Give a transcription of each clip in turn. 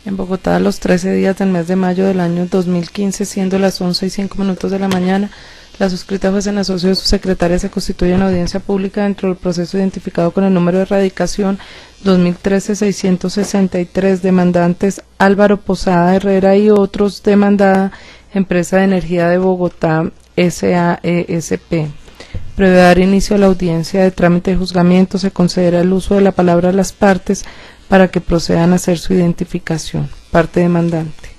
En Bogotá, a los 13 días del mes de mayo del año 2015, siendo las 11:05 de la mañana, la suscrita juez en asocio de su secretaria se constituye en audiencia pública dentro del proceso identificado con el número de erradicación 2013-663, demandantes Álvaro Posada Herrera y otros, demandada Empresa de Energía de Bogotá SAESP. Previo dar inicio a la audiencia de trámite de juzgamiento, se considera el uso de la palabra a las partes para que procedan a hacer su identificación. Parte demandante.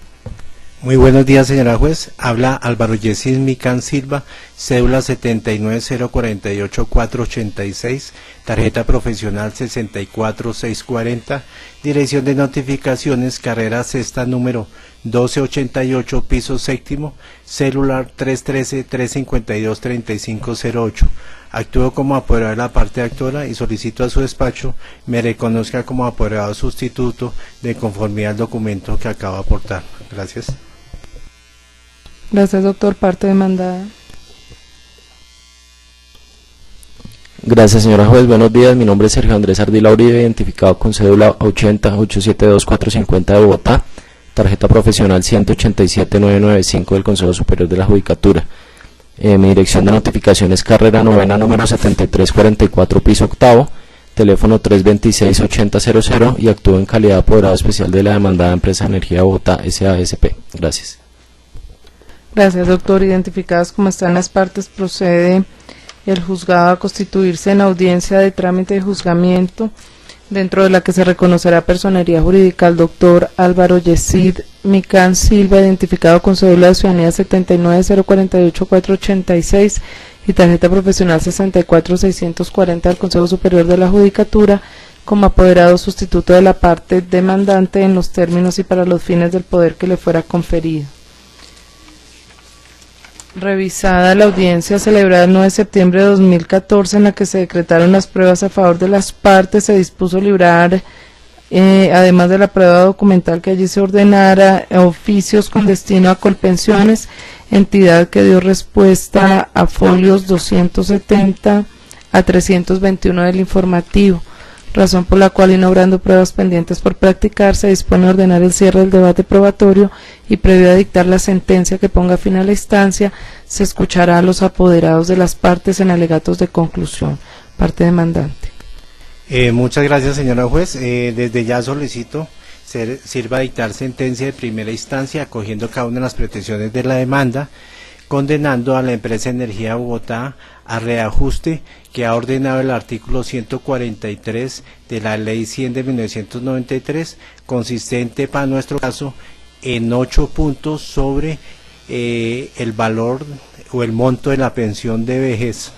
Muy buenos días, señora juez. Habla Álvaro Yesid Micán Silva, cédula 79048486, tarjeta profesional 64640, dirección de notificaciones, carrera sexta, número 1288, piso séptimo, celular 313-352-3508. Actúo como apoderado de la parte actora y solicito a su despacho me reconozca como apoderado sustituto de conformidad al documento que acabo de aportar. Gracias. Gracias, doctor. Parte demandada. Gracias, señora juez. Buenos días. Mi nombre es Sergio Andrés Ardila Uribe, identificado con cédula 80-872-450 de Bogotá, tarjeta profesional 187-995 del Consejo Superior de la Judicatura. Mi dirección de notificación es carrera novena, número 7344, piso octavo, teléfono 326-8000, y actúo en calidad de apoderado especial de la demandada Empresa de Energía de Bogotá SAESP. Gracias. Gracias, doctor. Identificadas como están las partes, procede el juzgado a constituirse en audiencia de trámite de juzgamiento, dentro de la que se reconocerá personería jurídica al doctor Álvaro Yesid Micán Silva, identificado con cédula de ciudadanía 79048486 y tarjeta profesional 64640 del Consejo Superior de la Judicatura, como apoderado sustituto de la parte demandante en los términos y para los fines del poder que le fuera conferido. Revisada la audiencia celebrada el 9 de septiembre de 2014, en la que se decretaron las pruebas a favor de las partes, se dispuso librar, además de la prueba documental que allí se ordenara, oficios con destino a Colpensiones, entidad que dio respuesta a folios 270 a 321 del informativo, razón por la cual, y no obrando pruebas pendientes por practicar, se dispone a ordenar el cierre del debate probatorio y, previo a dictar la sentencia que ponga fin a la instancia, se escuchará a los apoderados de las partes en alegatos de conclusión. Parte demandante. Muchas gracias, señora juez. Desde ya solicito sirva a dictar sentencia de primera instancia, acogiendo cada una de las pretensiones de la demanda, condenando a la Empresa de Energía de Bogotá a reajuste que ha ordenado el artículo 143 de la Ley 100 de 1993, consistente para nuestro caso en 8 puntos sobre el valor o el monto de la pensión de vejez.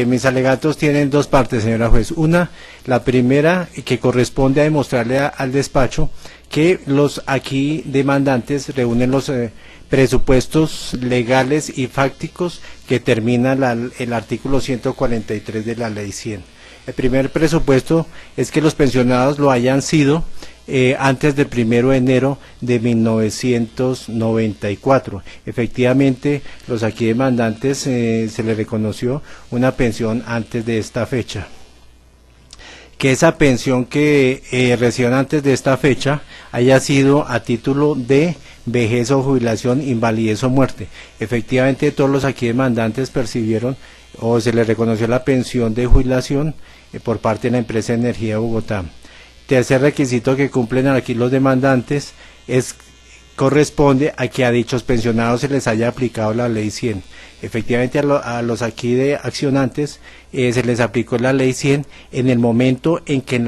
Mis alegatos tienen dos partes, señora juez. Una, la primera, que corresponde a demostrarle al despacho que los aquí demandantes reúnen los presupuestos legales y fácticos que termina el artículo 143 de la Ley 100. El primer presupuesto es que los pensionados lo hayan sido antes del 1 de enero de 1994. Efectivamente, los aquí demandantes se les reconoció una pensión antes de esta fecha. Que esa pensión que reciban antes de esta fecha haya sido a título de vejez o jubilación, invalidez o muerte. Efectivamente, todos los aquí demandantes percibieron o se les reconoció la pensión de jubilación por parte de la Empresa de Energía de Bogotá. Tercer requisito que cumplen aquí los demandantes corresponde a que a dichos pensionados se les haya aplicado la Ley 100. Efectivamente, a los aquí de accionantes se les aplicó la Ley 100 en el momento en que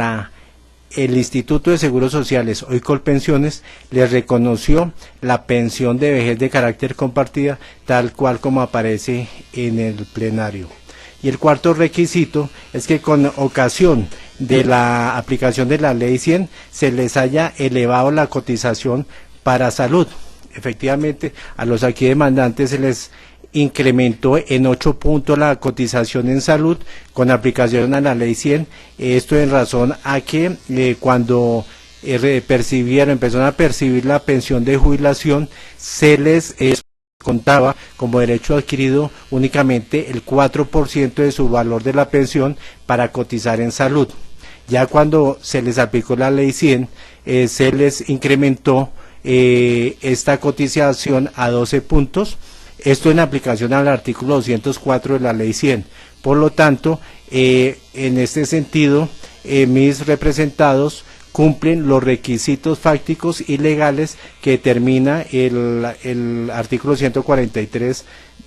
el Instituto de Seguros Sociales, hoy Colpensiones, les reconoció la pensión de vejez de carácter compartida, tal cual como aparece en el plenario. Y el cuarto requisito es que con ocasión de la aplicación de la Ley 100 se les haya elevado la cotización para salud. Efectivamente, a los aquí demandantes se les incrementó en 8 puntos la cotización en salud con aplicación a la Ley 100, esto en razón a que cuando empezaron a percibir la pensión de jubilación, se les contaba como derecho adquirido únicamente el 4% de su valor de la pensión para cotizar en salud. Ya cuando se les aplicó la ley 100, se les incrementó esta cotización a 12 puntos, esto en aplicación al artículo 204 de la ley 100. Por lo tanto, en este sentido, mis representados cumplen los requisitos fácticos y legales que determina el artículo 143.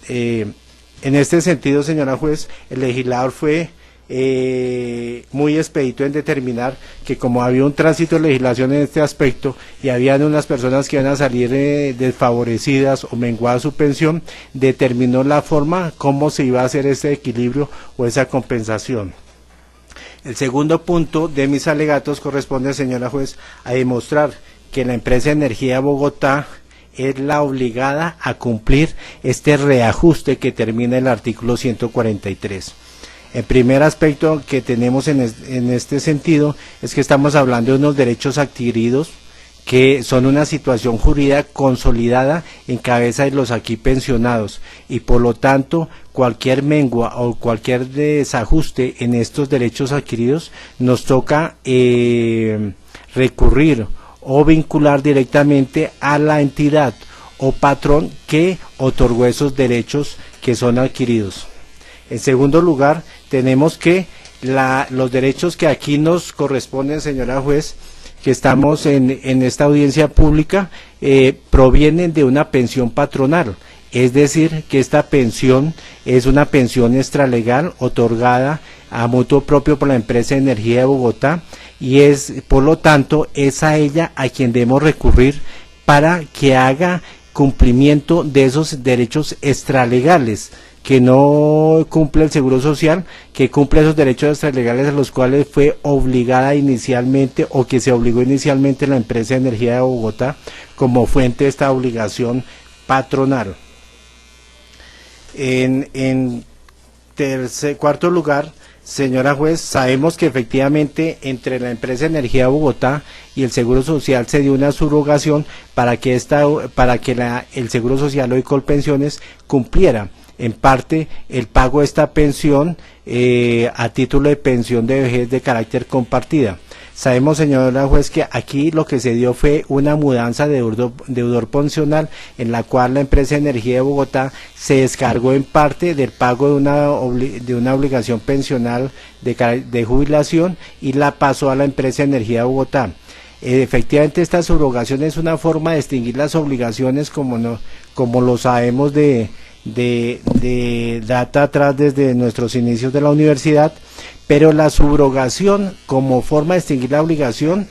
En este sentido, señora juez, el legislador fue muy expedito en determinar que como había un tránsito de legislación en este aspecto y habían unas personas que iban a salir desfavorecidas o menguada su pensión, determinó la forma cómo se iba a hacer ese equilibrio o esa compensación. El segundo punto de mis alegatos corresponde, señora juez, a demostrar que la empresa Energía de Bogotá es la obligada a cumplir este reajuste que termina el artículo 143. El primer aspecto que tenemos en este sentido es que estamos hablando de unos derechos adquiridos que son una situación jurídica consolidada en cabeza de los aquí pensionados y por lo tanto cualquier mengua o cualquier desajuste en estos derechos adquiridos nos toca recurrir o vincular directamente a la entidad o patrón que otorgó esos derechos que son adquiridos. En segundo lugar, tenemos que los derechos que aquí nos corresponden, señora juez, que estamos en esta audiencia pública, provienen de una pensión patronal. Es decir, que esta pensión es una pensión extralegal otorgada a mutuo propio por la empresa Energía de Bogotá y es, por lo tanto, es a ella a quien debemos recurrir para que haga cumplimiento de esos derechos extralegales que no cumple el Seguro Social, que cumple esos derechos extralegales a los cuales fue obligada inicialmente o que se obligó inicialmente la empresa de Energía de Bogotá como fuente de esta obligación patronal. En cuarto lugar, señora juez, sabemos que efectivamente entre la empresa de Energía de Bogotá y el Seguro Social se dio una subrogación para que el Seguro Social hoy Colpensiones cumpliera en parte el pago de esta pensión a título de pensión de vejez de carácter compartida. Sabemos, señora juez, que aquí lo que se dio fue una mudanza de deudor pensional en la cual la empresa de Energía de Bogotá se descargó en parte del pago de una obligación pensional de jubilación y la pasó a la empresa de Energía de Bogotá. Efectivamente, esta subrogación es una forma de extinguir las obligaciones como lo sabemos de data atrás desde nuestros inicios de la universidad, pero la subrogación como forma de extinguir la obligación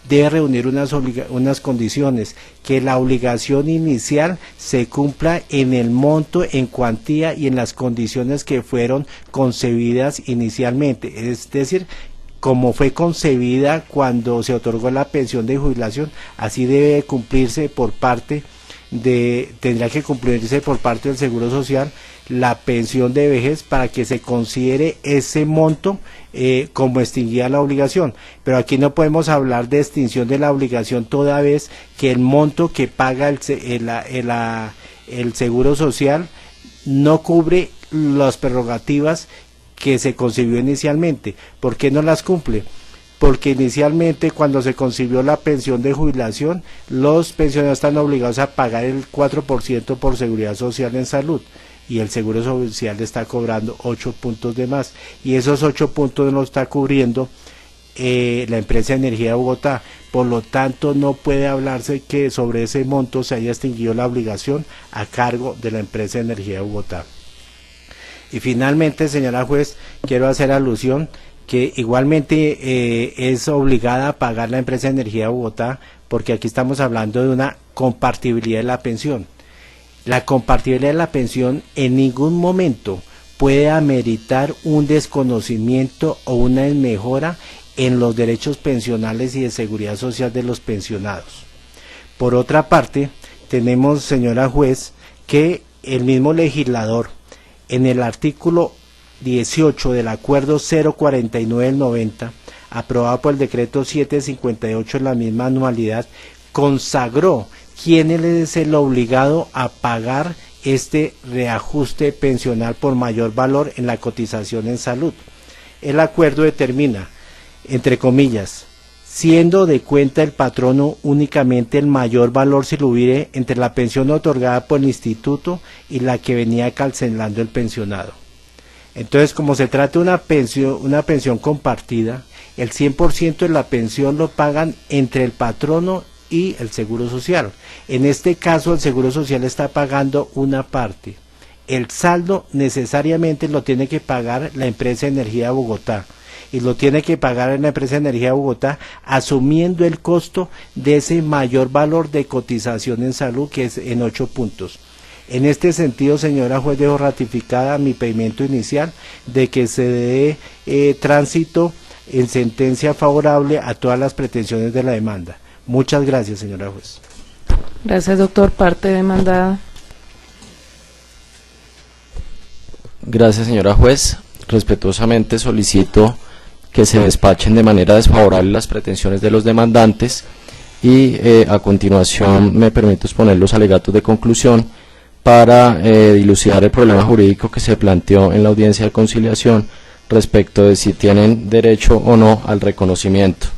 debe reunir unas condiciones, que la obligación inicial se cumpla en el monto, en cuantía y en las condiciones que fueron concebidas inicialmente, es decir, como fue concebida cuando se otorgó la pensión de jubilación, así debe cumplirse tendrá que cumplirse por parte del Seguro Social la pensión de vejez para que se considere ese monto como extinguida la obligación. Pero aquí no podemos hablar de extinción de la obligación toda vez que el monto que paga el Seguro Social no cubre las prerrogativas que se concibió inicialmente. ¿Por qué no las cumple? Porque inicialmente cuando se concibió la pensión de jubilación, los pensionados están obligados a pagar el 4% por seguridad social en salud y el Seguro Social le está cobrando 8 puntos de más y esos 8 puntos no lo está cubriendo la empresa de Energía de Bogotá. Por lo tanto, no puede hablarse que sobre ese monto se haya extinguido la obligación a cargo de la empresa de Energía de Bogotá. Y finalmente, señora juez, quiero hacer alusión que igualmente es obligada a pagar la empresa de Energía de Bogotá, porque aquí estamos hablando de una compartibilidad de la pensión. La compartibilidad de la pensión en ningún momento puede ameritar un desconocimiento o una desmejora en los derechos pensionales y de seguridad social de los pensionados. Por otra parte, tenemos, señora juez, que el mismo legislador, en el artículo 18 del acuerdo 049 del 90, aprobado por el decreto 758 en la misma anualidad, consagró quién es el obligado a pagar este reajuste pensional por mayor valor en la cotización en salud. El acuerdo determina entre comillas, siendo de cuenta el patrono únicamente el mayor valor si lo hubiere entre la pensión otorgada por el instituto y la que venía cancelando el pensionado. Entonces, como se trata de una pensión compartida, el 100% de la pensión lo pagan entre el patrono y el Seguro Social. En este caso, el Seguro Social está pagando una parte. El saldo necesariamente lo tiene que pagar la empresa de Energía de Bogotá, y lo tiene que pagar en la empresa de Energía de Bogotá asumiendo el costo de ese mayor valor de cotización en salud, que es en 8 puntos. En este sentido, señora juez, dejo ratificada mi pedimento inicial de que se dé tránsito en sentencia favorable a todas las pretensiones de la demanda. Muchas gracias, señora juez. Gracias, doctor. Parte demandada. Gracias, señora juez. Respetuosamente solicito que se despachen de manera desfavorable las pretensiones de los demandantes y a continuación me permito exponer los alegatos de conclusión para dilucidar el problema jurídico que se planteó en la audiencia de conciliación respecto de si tienen derecho o no al reconocimiento.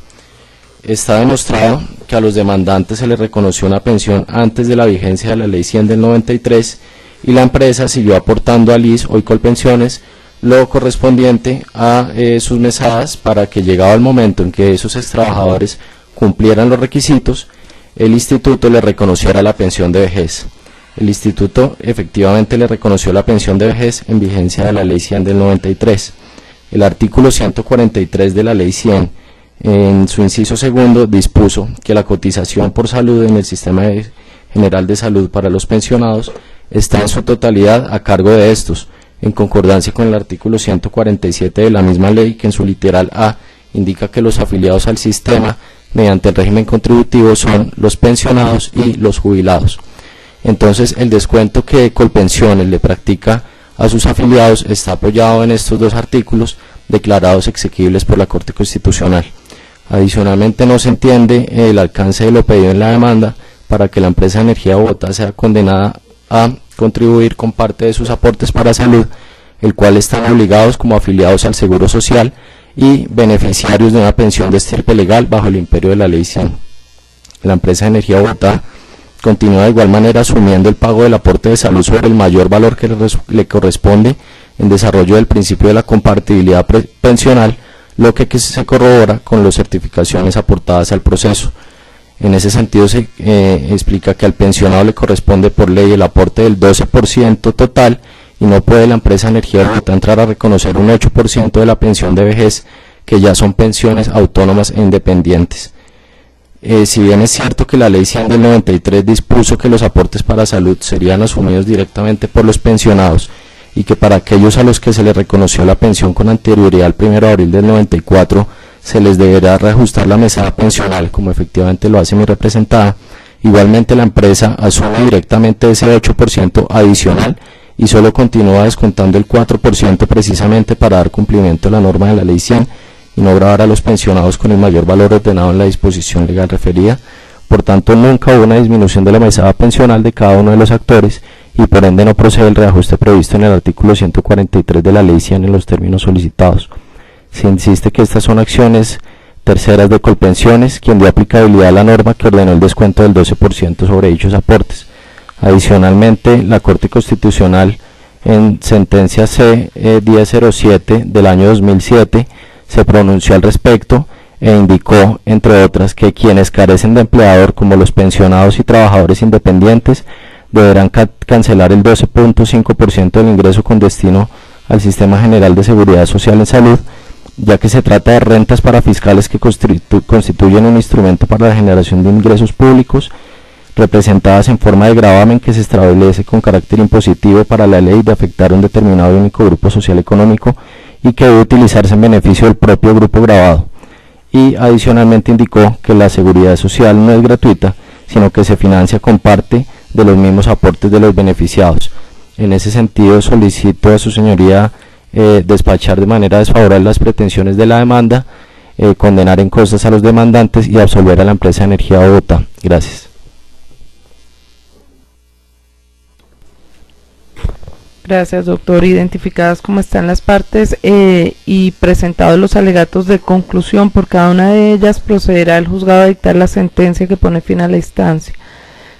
Está demostrado que a los demandantes se les reconoció una pensión antes de la vigencia de la Ley 100 del 93 y la empresa siguió aportando al IS, hoy Colpensiones, lo correspondiente a sus mesadas para que, llegado el momento en que esos extrabajadores cumplieran los requisitos, el instituto le reconociera la pensión de vejez. El instituto efectivamente le reconoció la pensión de vejez en vigencia de la Ley 100 del 93. El artículo 143 de la Ley 100, en su inciso segundo, dispuso que la cotización por salud en el Sistema General de Salud para los pensionados está en su totalidad a cargo de estos, en concordancia con el artículo 147 de la misma ley, que en su literal A indica que los afiliados al sistema mediante el régimen contributivo son los pensionados y los jubilados. Entonces, el descuento que Colpensiones le practica a sus afiliados está apoyado en estos dos artículos declarados exequibles por la Corte Constitucional. Adicionalmente, no se entiende el alcance de lo pedido en la demanda para que la empresa de Energía de Bogotá sea condenada a contribuir con parte de sus aportes para salud, el cual están obligados como afiliados al Seguro Social y beneficiarios de una pensión de estirpe legal bajo el imperio de la Ley 100. La empresa de Energía de Bogotá continúa de igual manera asumiendo el pago del aporte de salud sobre el mayor valor que le corresponde en desarrollo del principio de la compartibilidad pensional, lo que se corrobora con las certificaciones aportadas al proceso. En ese sentido se explica que al pensionado le corresponde por ley el aporte del 12% total y no puede la empresa Energía de Bogotá entrar a reconocer un 8% de la pensión de vejez, que ya son pensiones autónomas e independientes. Si bien es cierto que la Ley 100 del 93 dispuso que los aportes para salud serían asumidos directamente por los pensionados y que para aquellos a los que se les reconoció la pensión con anterioridad al 1 de abril del 94 se les deberá reajustar la mesada pensional, como efectivamente lo hace mi representada, igualmente la empresa asume directamente ese 8% adicional y solo continúa descontando el 4% precisamente para dar cumplimiento a la norma de la Ley 100 y no gravar a los pensionados con el mayor valor ordenado en la disposición legal referida. Por tanto, nunca hubo una disminución de la mesada pensional de cada uno de los actores y por ende no procede el reajuste previsto en el artículo 143 de la Ley 100 en los términos solicitados. Se insiste que estas son acciones terceras de Colpensiones, quien dio aplicabilidad a la norma que ordenó el descuento del 12% sobre dichos aportes. Adicionalmente, la Corte Constitucional, en sentencia C-1007 del año 2007, se pronunció al respecto e indicó, entre otras, que quienes carecen de empleador, como los pensionados y trabajadores independientes, deberán cancelar el 12.5% del ingreso con destino al Sistema General de Seguridad Social en Salud, ya que se trata de rentas parafiscales que constituyen un instrumento para la generación de ingresos públicos, representadas en forma de gravamen que se establece con carácter impositivo para la ley de afectar a un determinado y único grupo social económico y que debe utilizarse en beneficio del propio grupo gravado. Y adicionalmente indicó que la seguridad social no es gratuita, sino que se financia con parte de los mismos aportes de los beneficiados. En ese sentido, solicito a su señoría despachar de manera desfavorable las pretensiones de la demanda, condenar en costas a los demandantes y absolver a la empresa Energía de Bogotá. Gracias. Gracias, doctor. Identificadas como están las partes y presentados los alegatos de conclusión por cada una de ellas, procederá el juzgado a dictar la sentencia que pone fin a la instancia.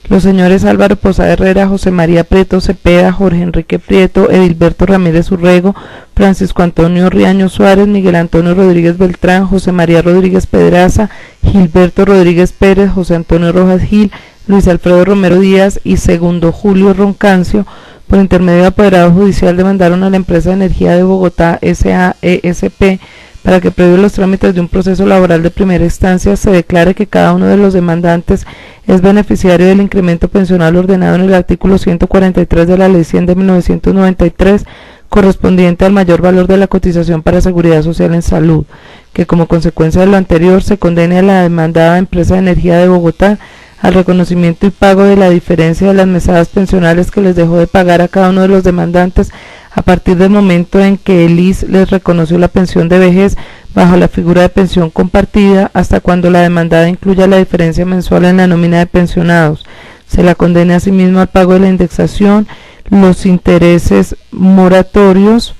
Los señores Álvaro Posada Herrera, José María Prieto Cepeda, Jorge Enrique Prieto, Edilberto Ramírez Urrego, Francisco Antonio Riaño Suárez, Miguel Antonio Rodríguez Beltrán, José María Rodríguez Pedraza, Gilberto Rodríguez Pérez, José Antonio Rojas Gil, Luis Alfredo Romero Díaz y segundo Julio Roncancio, por intermedio de apoderado judicial, demandaron a la empresa de energía de Bogotá SAESP para que previo los trámites de un proceso laboral de primera instancia se declare que cada uno de los demandantes es beneficiario del incremento pensional ordenado en el artículo 143 de la Ley 100 de 1993, correspondiente al mayor valor de la cotización para seguridad social en salud, que como consecuencia de lo anterior se condene a la demandada empresa de energía de Bogotá al reconocimiento y pago de la diferencia de las mesadas pensionales que les dejó de pagar a cada uno de los demandantes a partir del momento en que el IS les reconoció la pensión de vejez bajo la figura de pensión compartida hasta cuando la demandada incluya la diferencia mensual en la nómina de pensionados. Se la condena asimismo al pago de la indexación, los intereses moratorios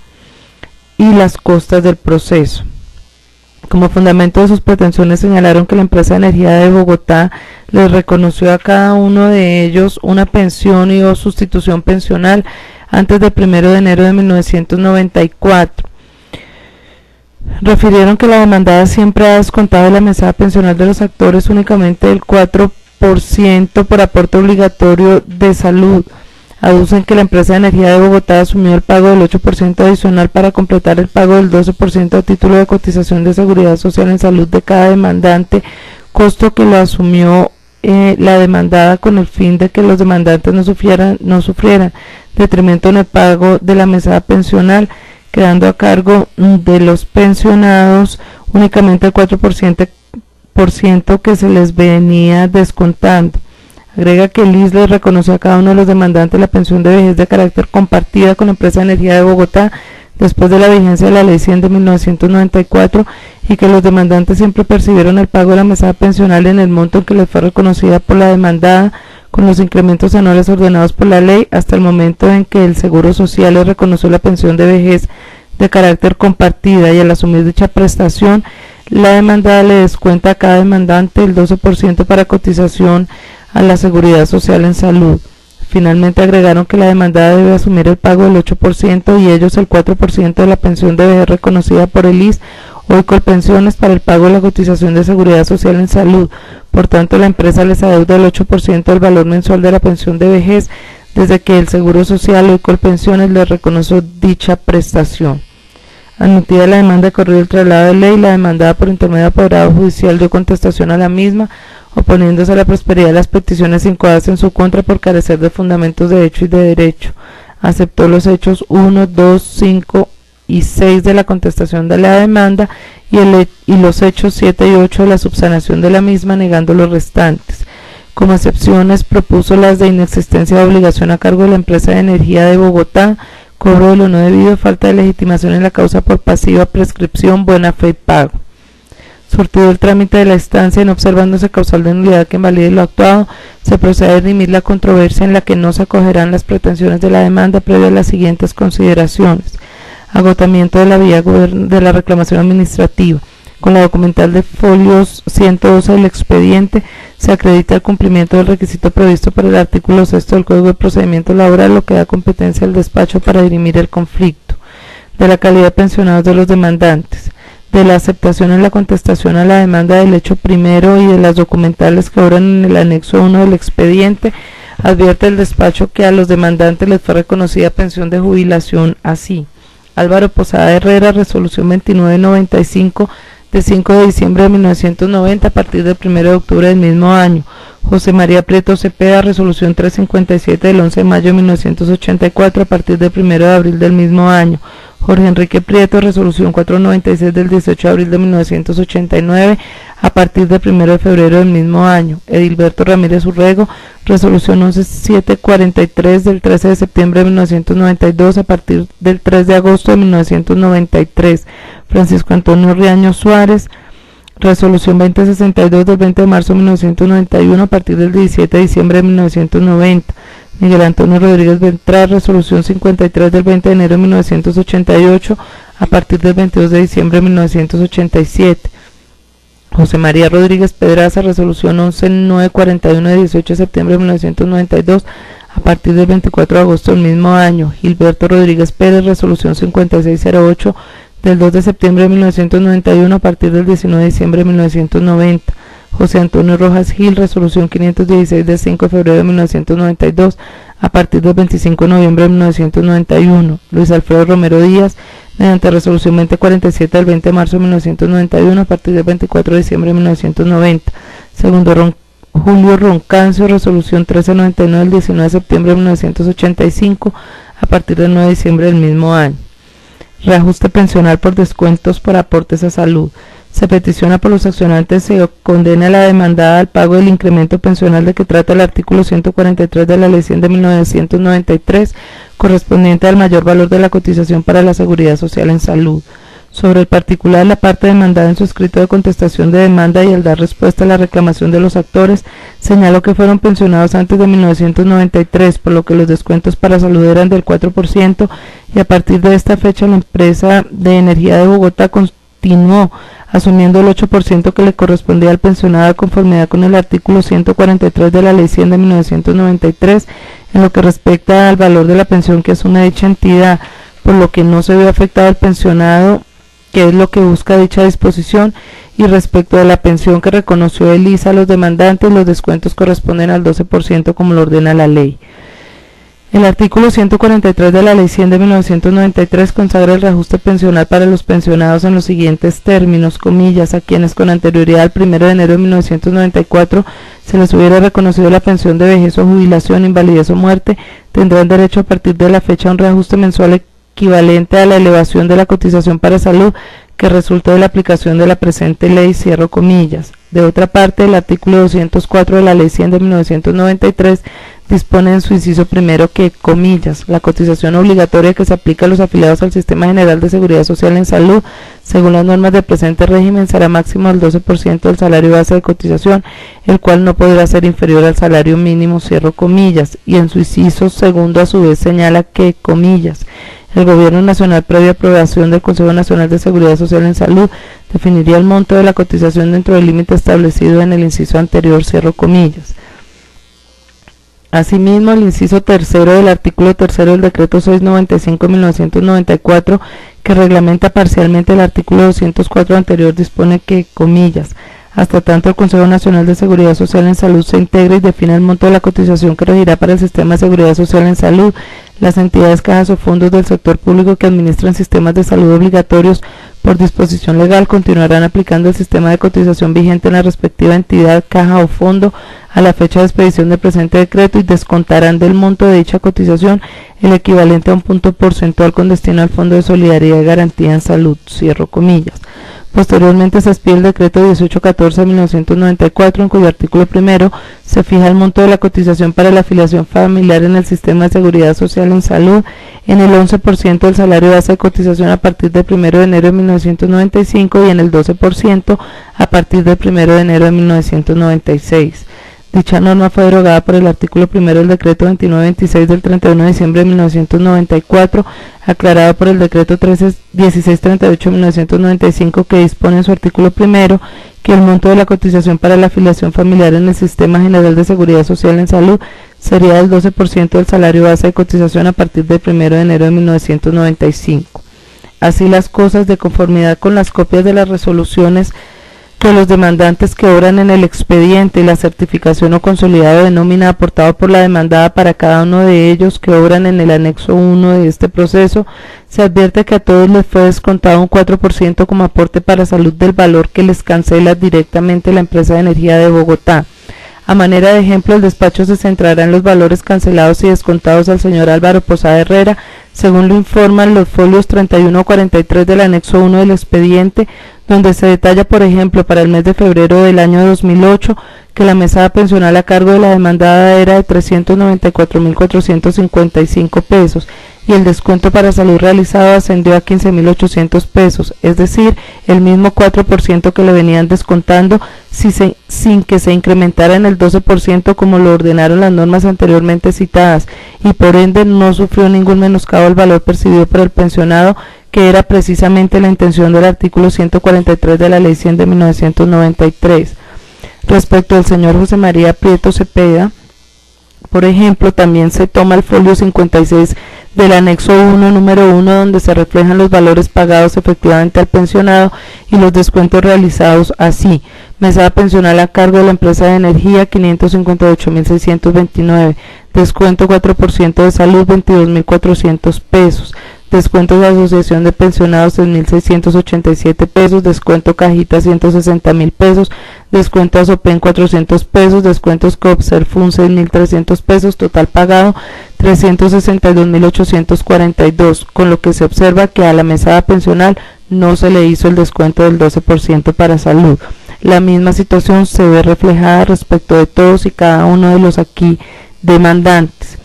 y las costas del proceso. Como fundamento de sus pretensiones señalaron que la empresa de energía de Bogotá les reconoció a cada uno de ellos una pensión y o sustitución pensional antes del 1 de enero de 1994. Refirieron que la demandada siempre ha descontado de la mesada pensional de los actores únicamente el 4% por aporte obligatorio de salud. Aducen que la empresa de energía de Bogotá asumió el pago del 8% adicional para completar el pago del 12% a título de cotización de seguridad social en salud de cada demandante, costo que lo asumió la demandada con el fin de que los demandantes no sufrieran detrimento en el pago de la mesada pensional, quedando a cargo de los pensionados únicamente el 4% que se les venía descontando. Agrega que el IS les reconoció a cada uno de los demandantes la pensión de vejez de carácter compartida con la empresa de energía de Bogotá después de la vigencia de la Ley 100 de 1994 y que los demandantes siempre percibieron el pago de la mesada pensional en el monto en que les fue reconocida por la demandada con los incrementos anuales ordenados por la ley hasta el momento en que el Seguro Social les reconoció la pensión de vejez de carácter compartida, y al asumir dicha prestación la demandada le descuenta a cada demandante el 12% para cotización a la seguridad social en salud. Finalmente agregaron que la demandada debe asumir el pago del 8% y ellos el 4% de la pensión de vejez reconocida por el IS o Colpensiones para el pago de la cotización de seguridad social en salud. Por tanto, la empresa les adeuda el 8% del valor mensual de la pensión de vejez desde que el Seguro Social o Colpensiones les reconoció dicha prestación. Admitida la demanda, corrido el traslado de ley, la demandada por intermedio de apoderado judicial dio contestación a la misma, oponiéndose a la prosperidad de las peticiones incoadas en su contra por carecer de fundamentos de hecho y de derecho. Aceptó los hechos 1, 2, 5 y 6 de la contestación de la demanda y los hechos 7 y 8 de la subsanación de la misma, negando los restantes. Como excepciones propuso las de inexistencia de obligación a cargo de la empresa de energía de Bogotá, cobro de lo no debido, falta de legitimación en la causa por pasiva, prescripción, buena fe y pago. Surtido el trámite de la instancia, no observándose causal de nulidad que invalide lo actuado, se procede a dirimir la controversia en la que no se acogerán las pretensiones de la demanda previo a las siguientes consideraciones. Agotamiento de la vía de la reclamación administrativa. Con la documental de folios 112 del expediente se acredita el cumplimiento del requisito previsto por el artículo 6 del Código de Procedimiento Laboral, lo que da competencia al despacho para dirimir el conflicto. De la calidad de pensionados de los demandantes. De la aceptación en la contestación a la demanda del hecho primero y de las documentales que obran en el anexo 1 del expediente, advierte el despacho que a los demandantes les fue reconocida pensión de jubilación así. Álvaro Posada Herrera, resolución 2995 de 5 de diciembre de 1990 a partir del 1 de octubre del mismo año. José María Prieto Cepeda, resolución 357 del 11 de mayo de 1984 a partir del 1 de abril del mismo año. Jorge Enrique Prieto, resolución 496 del 18 de abril de 1989 a partir del 1 de febrero del mismo año. Edilberto Ramírez Urrego, resolución 11743 del 13 de septiembre de 1992 a partir del 3 de agosto de 1993. Francisco Antonio Riaño Suárez, resolución 2062 del 20 de marzo de 1991 a partir del 17 de diciembre de 1990. Miguel Antonio Rodríguez Ventral, resolución 53 del 20 de enero de 1988 a partir del 22 de diciembre de 1987. José María Rodríguez Pedraza, resolución 11941 de 18 de septiembre de 1992 a partir del 24 de agosto del mismo año. Gilberto Rodríguez Pérez, resolución 5608 del 2 de septiembre de 1991 a partir del 19 de diciembre de 1990. José Antonio Rojas Gil, resolución 516 del 5 de febrero de 1992 a partir del 25 de noviembre de 1991. Luis Alfredo Romero Díaz, mediante resolución 2047 del 20 de marzo de 1991 a partir del 24 de diciembre de 1990. Segundo Julio Roncancio, resolución 1399 del 19 de septiembre de 1985 a partir del 9 de diciembre del mismo año. Reajuste pensional por descuentos por aportes a salud. Se peticiona por los accionantes se condena a la demandada al pago del incremento pensional de que trata el artículo 143 de la Ley 100 de 1993, correspondiente al mayor valor de la cotización para la seguridad social en salud. Sobre el particular, la parte demandada en su escrito de contestación de demanda y al dar respuesta a la reclamación de los actores, señaló que fueron pensionados antes de 1993, por lo que los descuentos para salud eran del 4%, y a partir de esta fecha la empresa de energía de Bogotá continuó asumiendo el 8% que le correspondía al pensionado de conformidad con el artículo 143 de la Ley 100 de 1993, en lo que respecta al valor de la pensión que asume dicha entidad, por lo que no se ve afectado al pensionado, que es lo que busca dicha disposición, y respecto de la pensión que reconoció el ISA a los demandantes, los descuentos corresponden al 12% como lo ordena la ley. El artículo 143 de la Ley 100 de 1993 consagra el reajuste pensional para los pensionados en los siguientes términos, comillas, a quienes con anterioridad al 1 de enero de 1994 se les hubiera reconocido la pensión de vejez o jubilación, invalidez o muerte, tendrán derecho a partir de la fecha a un reajuste mensual equivalente a la elevación de la cotización para salud que resulta de la aplicación de la presente ley, cierro comillas. De otra parte, el artículo 204 de la Ley 100 de 1993 dispone en su inciso primero que, comillas, la cotización obligatoria que se aplica a los afiliados al Sistema General de Seguridad Social en Salud, según las normas del presente régimen, será máximo del 12% del salario base de cotización, el cual no podrá ser inferior al salario mínimo, cierro comillas, y en su inciso segundo a su vez señala que, comillas, el Gobierno Nacional, previa aprobación del Consejo Nacional de Seguridad Social en Salud, definiría el monto de la cotización dentro del límite establecido en el inciso anterior, cierro comillas. Asimismo, el inciso tercero del artículo tercero del decreto 695/1994, que reglamenta parcialmente el artículo 204 anterior, dispone que, comillas, hasta tanto el Consejo Nacional de Seguridad Social en Salud se integre y defina el monto de la cotización que regirá para el Sistema de Seguridad Social en Salud, las entidades, cajas o fondos del sector público que administran sistemas de salud obligatorios por disposición legal continuarán aplicando el sistema de cotización vigente en la respectiva entidad, caja o fondo a la fecha de expedición del presente decreto y descontarán del monto de dicha cotización el equivalente a un punto porcentual con destino al Fondo de Solidaridad y Garantía en Salud, cierro comillas. Posteriormente se expide el decreto 1814/1994, en cuyo artículo primero se fija el monto de la cotización para la afiliación familiar en el Sistema de Seguridad Social en Salud en el 11% del salario base de cotización a partir del 1 de enero de 1995 y en el 12% a partir del 1 de enero de 1996. Dicha norma fue derogada por el artículo primero del decreto 2926 del 31 de diciembre de 1994, aclarado por el decreto 1638/1995, que dispone en su artículo primero que el monto de la cotización para la afiliación familiar en el Sistema General de Seguridad Social en Salud sería del 12% del salario base de cotización a partir del 1 de enero de 1995. Así las cosas, de conformidad con las copias de las resoluciones de los demandantes que obran en el expediente y la certificación o consolidado de nómina aportado por la demandada para cada uno de ellos que obran en el anexo 1 de este proceso, se advierte que a todos les fue descontado un 4% como aporte para salud del valor que les cancela directamente la empresa de energía de Bogotá. A manera de ejemplo, el despacho se centrará en los valores cancelados y descontados al señor Álvaro Posada Herrera, según lo informan los folios 31 o 43 del anexo 1 del expediente, donde se detalla, por ejemplo, para el mes de febrero del año 2008, que la mesada pensional a cargo de la demandada era de 394.455 pesos y el descuento para salud realizado ascendió a 15.800 pesos, es decir, el mismo 4% que le venían descontando sin que se incrementara en el 12% como lo ordenaron las normas anteriormente citadas, y por ende no sufrió ningún menoscabo al valor percibido por el pensionado, que era precisamente la intención del artículo 143 de la Ley 100 de 1993. Respecto al señor José María Prieto Cepeda, por ejemplo, también se toma el folio 56 del anexo 1, número 1, donde se reflejan los valores pagados efectivamente al pensionado y los descuentos realizados así. Mesada pensional a cargo de la empresa de energía, 558.629, descuento 4% de salud, 22.400 pesos. Descuentos de asociación de pensionados 6.687 pesos, descuento cajita 160.000 pesos, descuento a SOPEN 400 pesos, descuentos COPSERFUN 6.300 pesos, total pagado 362.842, con lo que se observa que a la mesada pensional no se le hizo el descuento del 12% para salud. La misma situación se ve reflejada respecto de todos y cada uno de los aquí demandantes.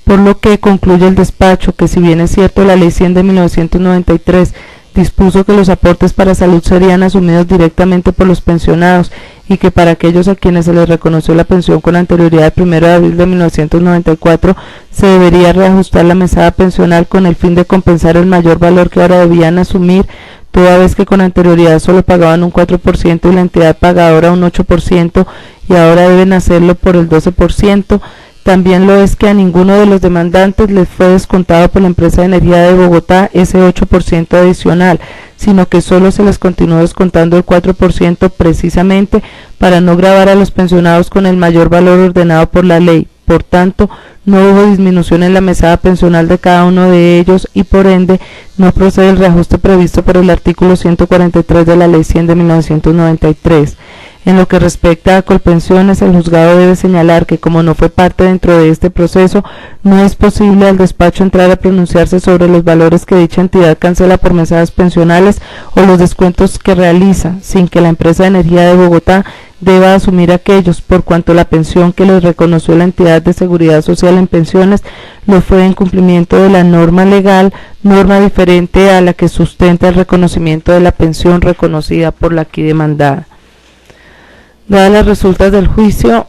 Por lo que concluye el despacho que, si bien es cierto la Ley 100 de 1993 dispuso que los aportes para salud serían asumidos directamente por los pensionados y que para aquellos a quienes se les reconoció la pensión con anterioridad al 1 de abril de 1994 se debería reajustar la mesada pensional con el fin de compensar el mayor valor que ahora debían asumir, toda vez que con anterioridad solo pagaban un 4% y la entidad pagadora un 8% y ahora deben hacerlo por el 12%. También lo es que a ninguno de los demandantes les fue descontado por la empresa de energía de Bogotá ese 8% adicional, sino que solo se les continuó descontando el 4% precisamente para no gravar a los pensionados con el mayor valor ordenado por la ley. Por tanto, no hubo disminución en la mesada pensional de cada uno de ellos y por ende no procede el reajuste previsto por el artículo 143 de la Ley 100 de 1993. En lo que respecta a Colpensiones, el juzgado debe señalar que, como no fue parte dentro de este proceso, no es posible al despacho entrar a pronunciarse sobre los valores que dicha entidad cancela por mesadas pensionales o los descuentos que realiza, sin que la empresa de energía de Bogotá deba asumir aquellos, por cuanto la pensión que les reconoció la entidad de seguridad social en pensiones lo fue en cumplimiento de la norma legal, norma diferente a la que sustenta el reconocimiento de la pensión reconocida por la aquí demandada. Dadas las resultas del juicio,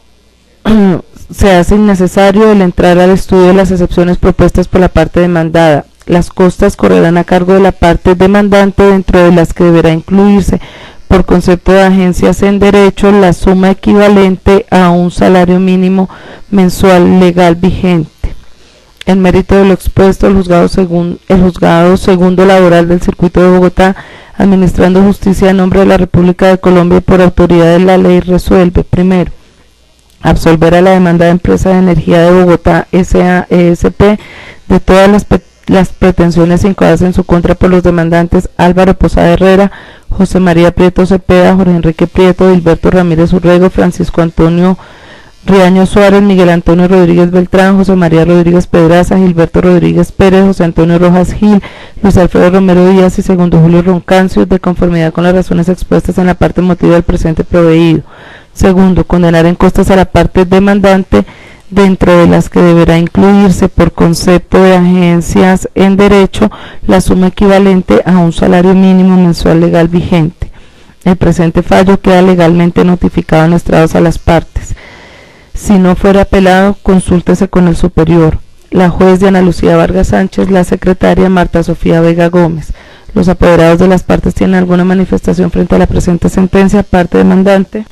se hace innecesario el entrar al estudio de las excepciones propuestas por la parte demandada. Las costas correrán a cargo de la parte demandante, dentro de las que deberá incluirse, por concepto de agencias en derecho, la suma equivalente a un salario mínimo mensual legal vigente. En mérito de lo expuesto, el juzgado segundo laboral del Circuito de Bogotá, administrando justicia en nombre de la República de Colombia y por autoridad de la ley, resuelve: primero, absolver a la demanda de Empresa de Energía de Bogotá S.A.E.S.P. de todas las pretensiones incoadas en su contra por los demandantes Álvaro Posada Herrera, José María Prieto Cepeda, Jorge Enrique Prieto, Gilberto Ramírez Urrego, Francisco Antonio Riaño Suárez, Miguel Antonio Rodríguez Beltrán, José María Rodríguez Pedraza, Gilberto Rodríguez Pérez, José Antonio Rojas Gil, Luis Alfredo Romero Díaz y segundo Julio Roncancio, de conformidad con las razones expuestas en la parte motiva del presente proveído. Segundo, condenar en costas a la parte demandante, dentro de las que deberá incluirse, por concepto de agencias en derecho, la suma equivalente a un salario mínimo mensual legal vigente. El presente fallo queda legalmente notificado en estrados a las partes. Si no fuera apelado, consúltese con el superior. La juez Diana Lucía Vargas Sánchez, la secretaria Marta Sofía Vega Gómez. ¿Los apoderados de las partes tienen alguna manifestación frente a la presente sentencia? Parte demandante.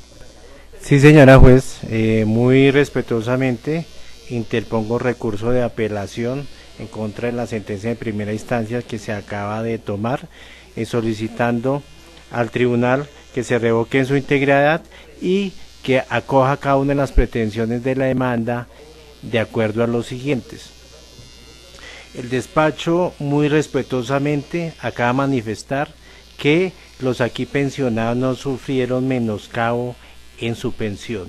Sí, señora juez, muy respetuosamente interpongo recurso de apelación en contra de la sentencia de primera instancia que se acaba de tomar, solicitando al tribunal que se revoque en su integridad y que acoja cada una de las pretensiones de la demanda de acuerdo a los siguientes. El despacho muy respetuosamente acaba de manifestar que los aquí pensionados no sufrieron menoscabo en su pensión.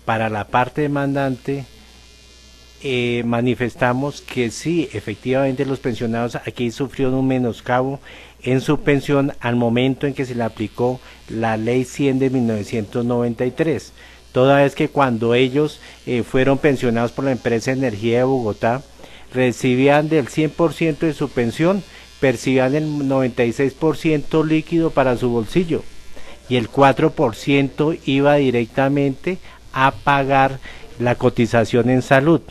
Para la parte demandante manifestamos que sí, efectivamente los pensionados aquí sufrieron un menoscabo en su pensión al momento en que se le aplicó la Ley 100 de 1993, toda vez que cuando ellos fueron pensionados por la empresa de energía de Bogotá, recibían del 100% de su pensión, percibían el 96% líquido para su bolsillo y el 4% iba directamente a pagar la cotización en salud.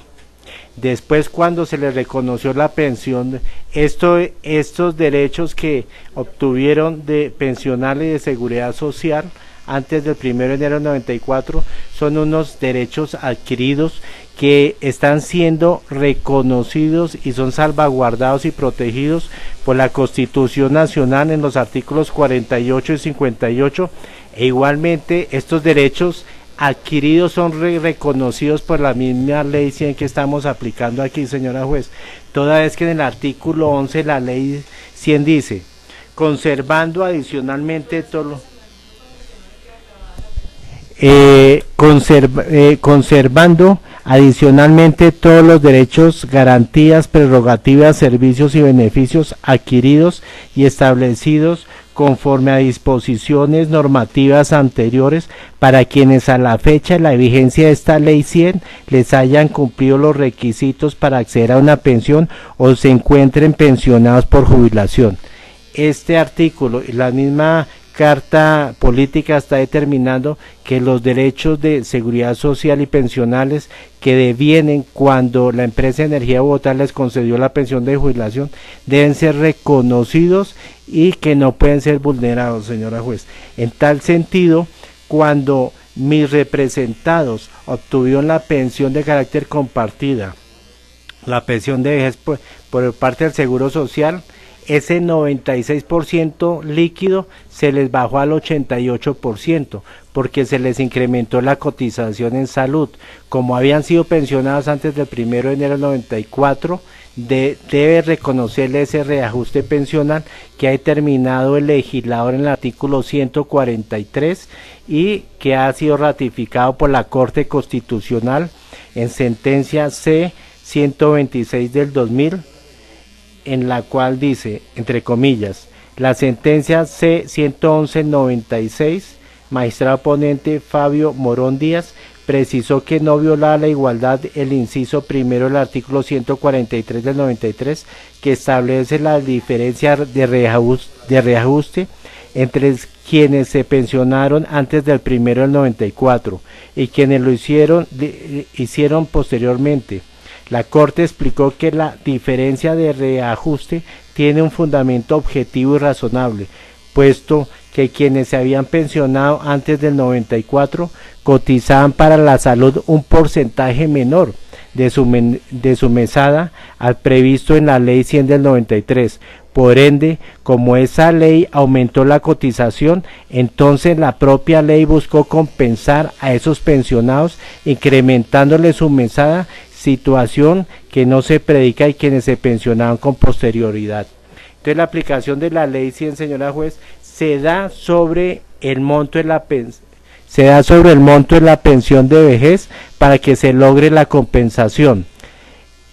Después, cuando se les reconoció la pensión, estos derechos que obtuvieron de pensional y de seguridad social antes del 1 de enero del 94 son unos derechos adquiridos que están siendo reconocidos y son salvaguardados y protegidos por la Constitución Nacional en los artículos 48 y 58, e igualmente estos derechos adquiridos son reconocidos por la misma ley 100 que estamos aplicando aquí, señora juez, toda vez que en el artículo 11 de la ley 100 dice, conservando adicionalmente conservando adicionalmente todos los derechos, garantías, prerrogativas, servicios y beneficios adquiridos y establecidos conforme a disposiciones normativas anteriores para quienes a la fecha de la vigencia de esta ley 100 les hayan cumplido los requisitos para acceder a una pensión o se encuentren pensionados por jubilación. Este artículo y la misma Carta Política está determinando que los derechos de seguridad social y pensionales que devienen cuando la empresa de Energía de Bogotá les concedió la pensión de jubilación deben ser reconocidos y que no pueden ser vulnerados, señora juez. En tal sentido, cuando mis representados obtuvieron la pensión de carácter compartida, la pensión de vejez por parte del Seguro Social, ese 96% líquido se les bajó al 88% porque se les incrementó la cotización en salud. Como habían sido pensionados antes del 1 de enero del 94, debe reconocerle ese reajuste pensional que ha determinado el legislador en el artículo 143 y que ha sido ratificado por la Corte Constitucional en sentencia C-126 del 2000, en la cual dice, entre comillas, la sentencia C-111-96, magistrado ponente Fabio Morón Díaz, precisó que no violaba la igualdad el inciso primero del artículo 143 del 93, que establece la diferencia de reajuste entre quienes se pensionaron antes del 1 del 94 y quienes lo hicieron posteriormente. La Corte explicó que la diferencia de reajuste tiene un fundamento objetivo y razonable, puesto que quienes se habían pensionado antes del 94 cotizaban para la salud un porcentaje menor de su mesada al previsto en la ley 100 del 93. Por ende, como esa ley aumentó la cotización, entonces la propia ley buscó compensar a esos pensionados incrementándole su mesada, situación que no se predica y quienes se pensionaban con posterioridad. Entonces la aplicación de la ley 100, señora juez, se da sobre el monto de la pensión de vejez para que se logre la compensación.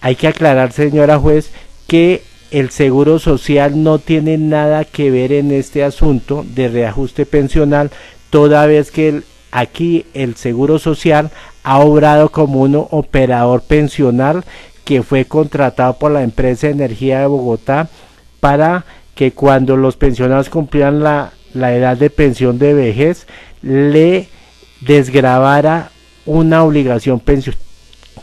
Hay que aclarar, señora juez, que el Seguro Social no tiene nada que ver en este asunto de reajuste pensional, toda vez que aquí el Seguro Social ha obrado como un operador pensional que fue contratado por la empresa de Energía de Bogotá para que cuando los pensionados cumplieran la edad de pensión de vejez le desgravara una obligación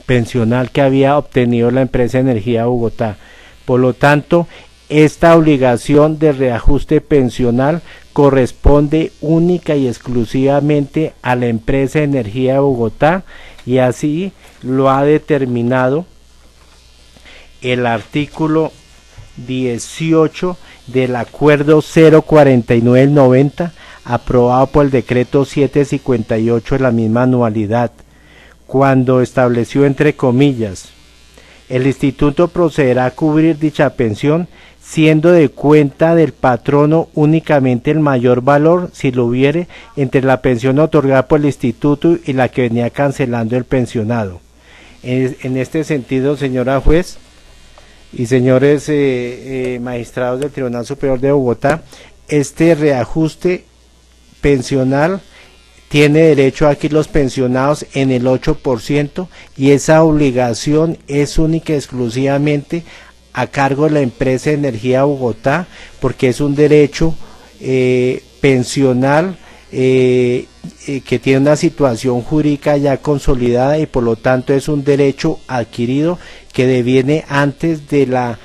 pensional que había obtenido la empresa de Energía de Bogotá. Por lo tanto, esta obligación de reajuste pensional corresponde única y exclusivamente a la empresa de Energía de Bogotá y así lo ha determinado el artículo 18 del acuerdo 049 del 90 aprobado por el decreto 758 de la misma anualidad, cuando estableció entre comillas: el instituto procederá a cubrir dicha pensión siendo de cuenta del patrono únicamente el mayor valor, si lo hubiere, entre la pensión otorgada por el instituto y la que venía cancelando el pensionado. En este sentido, señora juez y señores magistrados del Tribunal Superior de Bogotá, este reajuste pensional tiene derecho aquí los pensionados en el 8% y esa obligación es única y exclusivamente a cargo de la empresa de Energía Bogotá, porque es un derecho pensional que tiene una situación jurídica ya consolidada y por lo tanto es un derecho adquirido que deviene antes de la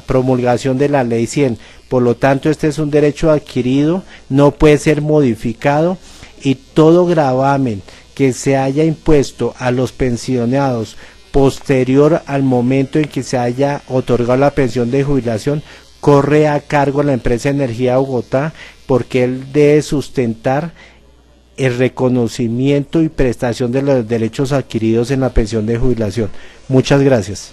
promulgación de la ley 100. Por lo tanto, este es un derecho adquirido, no puede ser modificado y todo gravamen que se haya impuesto a los pensionados posterior al momento en que se haya otorgado la pensión de jubilación corre a cargo de la empresa Energía Bogotá, porque él debe sustentar el reconocimiento y prestación de los derechos adquiridos en la pensión de jubilación. Muchas gracias.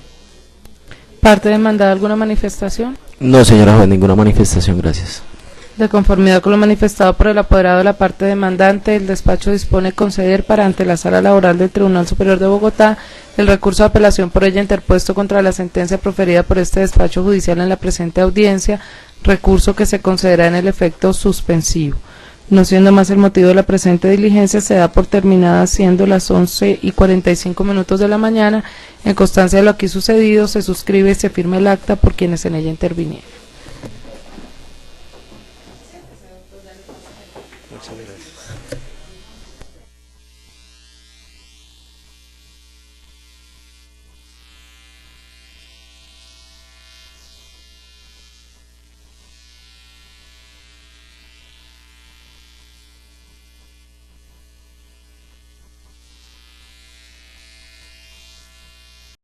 ¿Parte demandada alguna manifestación? No, señora juez, ninguna manifestación, gracias. De conformidad con lo manifestado por el apoderado de la parte demandante, el despacho dispone conceder para ante la Sala Laboral del Tribunal Superior de Bogotá el recurso de apelación por ella interpuesto contra la sentencia proferida por este despacho judicial en la presente audiencia, recurso que se concederá en el efecto suspensivo. No siendo más el motivo de la presente diligencia, se da por terminada siendo las 11:45 de la mañana. En constancia de lo aquí sucedido, se suscribe y se firma el acta por quienes en ella intervinieron.